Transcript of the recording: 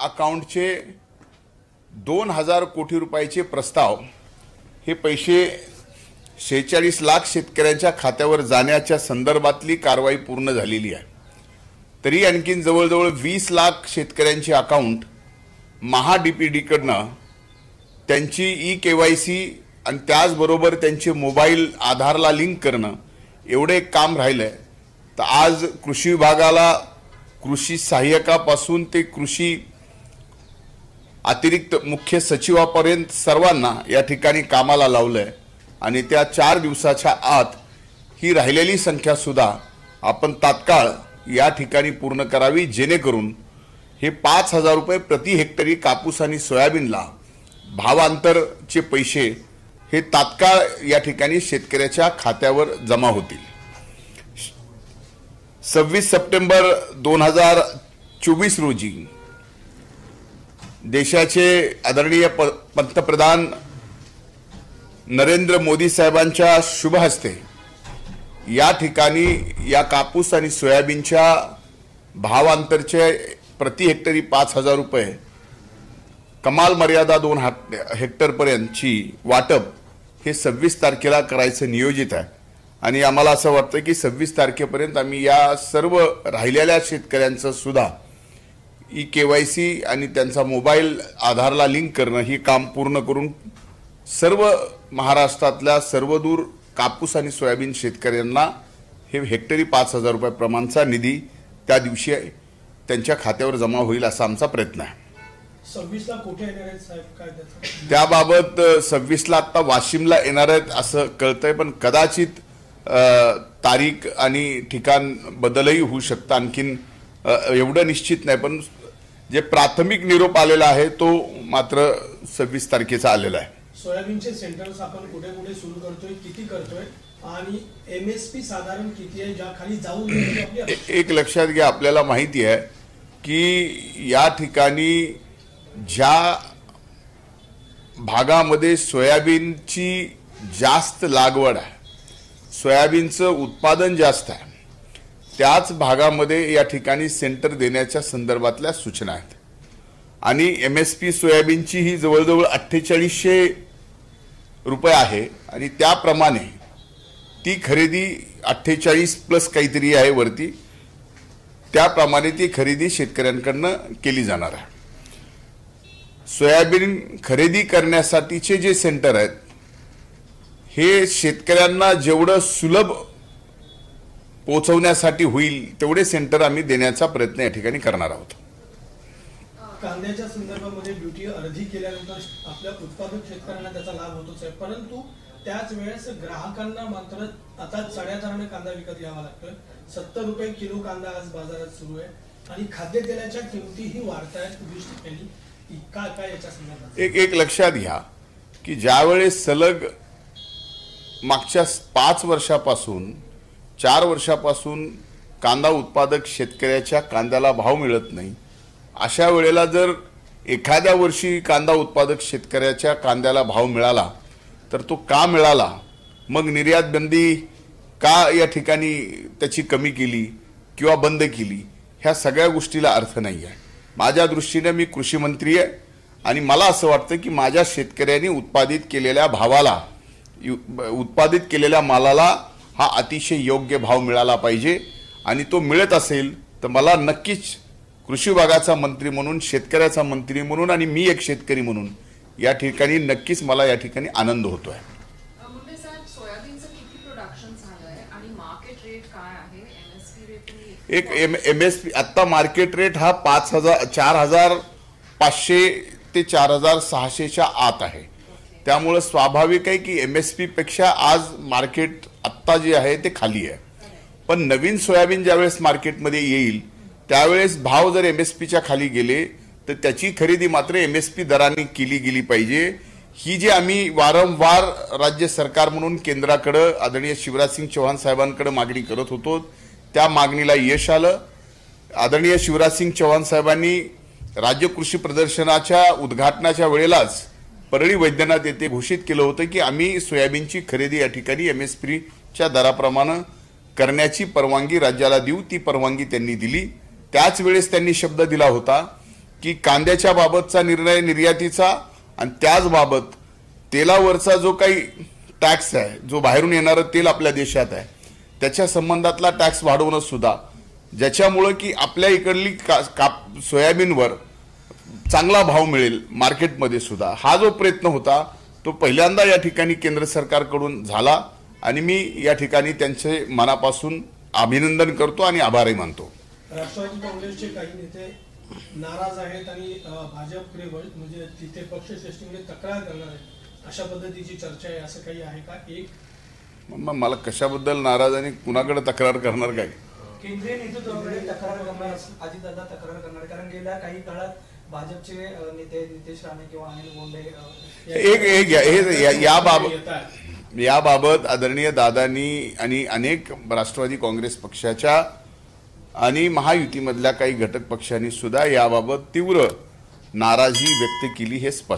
अकाउंटचे 2000 कोटी रुपयाचे प्रस्ताव हे पैसे 46 लाख शेतकऱ्यांच्या खात्यावर जाण्याच्या संदर्भातली कारवाई पूर्ण झालेली आहे। तरी आणखीन जवळजवळ 20 लाख शेतकऱ्यांचे अकाउंट महाडीपीडी कडनं त्यांची ई-केवायसी आणि त्याचबरोबर त्यांचे मोबाईल आधारला लिंक करणं एवढे काम राहिलंय। तर आज कृषी विभागाला कृषी सहाय्यकापासून ते कृषी अतिरिक्त मुख्य सचिवापर्यंत सर्वांना या ठिकाणी कामाला लावलंय आणि त्या 4 दिवसाच्या आत ही राहिलेली संख्या सुद्धा आपण तात्काळ या ठिकाणी पूर्ण करावी, जेणेकरून हे 5000 रुपये प्रति हेक्टरी कापूस आणि सोयाबीनला भावांतरचे पैसे हे तात्काळ या ठिकाणी शेतकऱ्याच्या खात्यावर जमा होतील। 26 सप्टेंबर 2024 रोजी देशाचे आदरणीय पंतप्रधान नरेंद्र मोदी साहेबांच्या शुभ हस्ते या ठिकाणी या कापूस आणि सोयाबीनच्या भावांतरचे प्रति हेक्टरी 5000 रुपये कमाल मर्यादा 2 हेक्टरपर्यंतची वाटप हे 26 तारखेला करायचं नियोजित आहे आणि आम्हाला असं वाटतं की 26 तारखेपर्यंत आम्ही या सर्व राहिलेल्या शेतकऱ्यांचं सुद्धा ई-केवायसी आणि त्यांचा मोबाईल आधारला लिंक करणं ही काम पूर्ण करून सर्व महाराष्ट्रातल्या सर्वदूर कापूस आणि सोयाबीन शेतकऱ्यांना हे हेक्टरी 5000 रुपये प्रमाणचा निधी त्या दिवशी त्यांच्या खात्यावर जमा होईल असा आमचा प्रयत्न आहे। 26 लाख कोटी येणार आहेत साहेब, काय त्याचं त्याबाबत 26 ला आता वाशिमला येणार आहेत असं कळतंय, पण कदाचित तारीख आणि ठिकाण बदलही होऊ शकतं, आणखीन एवढं निश्चित नाही, पण जे प्राथमिक निरोप आलेला आहे तो मात्र 26 तारखेचा आलेला आहे। सोयाबीनचे सेंटर्स आपण कुठे कुठे सुरू करतोय, किती करतोय आणि एमएसपी साधारण किती आहे ज्या खाली जाऊ नये? एक लक्षात घ्या, आपल्याला माहिती आहे की या ठिकाणी ज्या भागामध्ये सोयाबीनची जास्त लागवड आहे, सोयाबीनचं उत्पादन जास्त आहे, त्याच भागामध्ये या ठिकाणी सेंटर देण्याच्या संदर्भातल्या सूचना आहेत आणि एमएसपी सोयाबीनची ही जवळजवळ 4800 रुपये आहे आणि त्याप्रमाणे ती खरेदी 48 प्लस काहीतरी आहे वरती, त्याप्रमाणे ती खरेदी शेतकऱ्यांकडनं केली जाणार आहे। सोयाबीन खरेदी करण्यासाठीचे जे सेंटर आहेत हे शेतकऱ्यांना जेवढं सुलभ पोहोचवण्यासाठी होईल तेवढे सेंटर आम्ही देण्याचा प्रयत्न या ठिकाणी करणार आहोत। कांद्याच्या संदर्भामध्ये ड्युटी अर्धी केल्यानंतर आपल्या उत्पादक शेतकऱ्यांना त्याचा लाभ होतोच आहे, परंतु त्याच वेळेस ग्राहकांना मात्र आता चढ्या दराने कांदा विकत घ्यावा लागतोय। 70 रुपये किलो कांदा आज बाजारात सुरू आहे आणि खाद्यतेलाच्या किमतीही वाढत आहेत 20%। काय याच्या संदर्भात एक लक्षात घ्या की ज्यावेळेस सलग मागच्या 5 वर्षापासून 4 वर्षापासून कांदा उत्पादक शेतकऱ्याच्या कांद्याला भाव मिळत नाही, अशा वेळेला जर एखाद्या वर्षी कांदा उत्पादक शेतकऱ्याच्या कांद्याला भाव मिळाला तर तो का मिळाला, मग निर्यात बंदी का या ठिकाणी त्याची कमी केली किंवा बंद केली, ह्या सगळ्या गोष्टीला अर्थ नाही आहे। माझ्या दृष्टीने मी कृषी मंत्री आहे आणि मला असं वाटतं की माझ्या शेतकऱ्यांनी उत्पादित केलेल्या मालाला हा अतिशय योग्य भाव मिळाला पाहिजे आणि तो मिळत असेल तर मला नक्कीच कृषी विभागाचा मंत्री म्हणून, शेतकऱ्याचा मंत्री म्हणून आणि मी एक शेतकरी म्हणून या ठिकाणी नक्कीच मला या ठिकाणी आनंद होतोय। मुंडे साहेब, सोयाबीनचं किती प्रोडक्शन झालंय आणि मार्केट रेट काय आहे? एमएसपी रेट एक एमएसपी आता मार्केट रेट हा 4500 ते 4600च्या आत आहे, त्यामुळे स्वाभाविक आहे की एमएसपी पेक्षा आज मार्केट आत्ता जे आहे ते खाली आहे, पण नवीन सोयाबीन ज्यावेळेस मार्केटमध्ये येईल त्यावेळेस भाव जर एमएसपीच्या खाली गेले तर त्याची खरेदी मात्र एमएसपी दराने केली गेली पाहिजे। ही जी आम्ही वारंवार राज्य सरकार म्हणून केंद्राकडे आदरणीय शिवराजसिंग चौहान साहेबांकडे मागणी करत होतो, त्या मागणीला यश आलं। आदरणीय शिवराजसिंग चौहान साहेबांनी राज्य कृषी प्रदर्शनाच्या उद्घाटनाच्या वेळेलाच परळी वैद्यनाथ येथे घोषित केलं होतं की आम्ही सोयाबीनची खरेदी या ठिकाणी एमएसपीच्या दराप्रमाणे करण्याची परवानगी राज्याला देऊ, ती परवानगी त्यांनी दिली। त्याच वेळेस त्यांनी शब्द दिला होता की कांद्याच्या बाबतचा निर्णय निर्यातीचा आणि त्याचबाबत तेलावरचा जो काही टॅक्स आहे, जो बाहेरून येणारं तेल आपल्या देशात आहे त्याच्या संबंधातला टॅक्स वाढवणं सुद्धा, ज्याच्यामुळं की आपल्या इकडली सोयाबीनवर चांगला भाव मिळेल मार्केटमध्ये सुद्धा, हा जो प्रयत्न होता तो पहिल्यांदा या ठिकाणी केंद्र सरकारकडून झाला आणि मी या ठिकाणी त्यांचे मनापासून अभिनंदन करतो आणि आभारही मानतो. राष्ट्रवादी काँग्रेसचे काही नेते नाराज आहेत आणि भाजपकडे म्हणजे तिथे पक्षश्रेष्ठीकडे तक्रार करणार आहेत, अशा पद्धतीची चर्चा आहे, असं काही आहे का? एक मग मला कशाबद्दल नाराज आणि कुणाकडे तक्रार करणार काय? केंद्रीय नेतृत्वाकडे तक्रार करणार, अजितदादा तक्रार करणार, कारण गेल्या काही काळात भाजपचे नेते नितेश राणे किंवा अनिल बोंडे याबाबत आदरणीय दादांनी आणि अनेक राष्ट्रवादी काँग्रेस पक्षाच्या आणि महायुतीमधल्या काही घटक पक्षांनी सुद्धा याबाबत तीव्र नाराजी व्यक्त केली, हे स्पष्ट.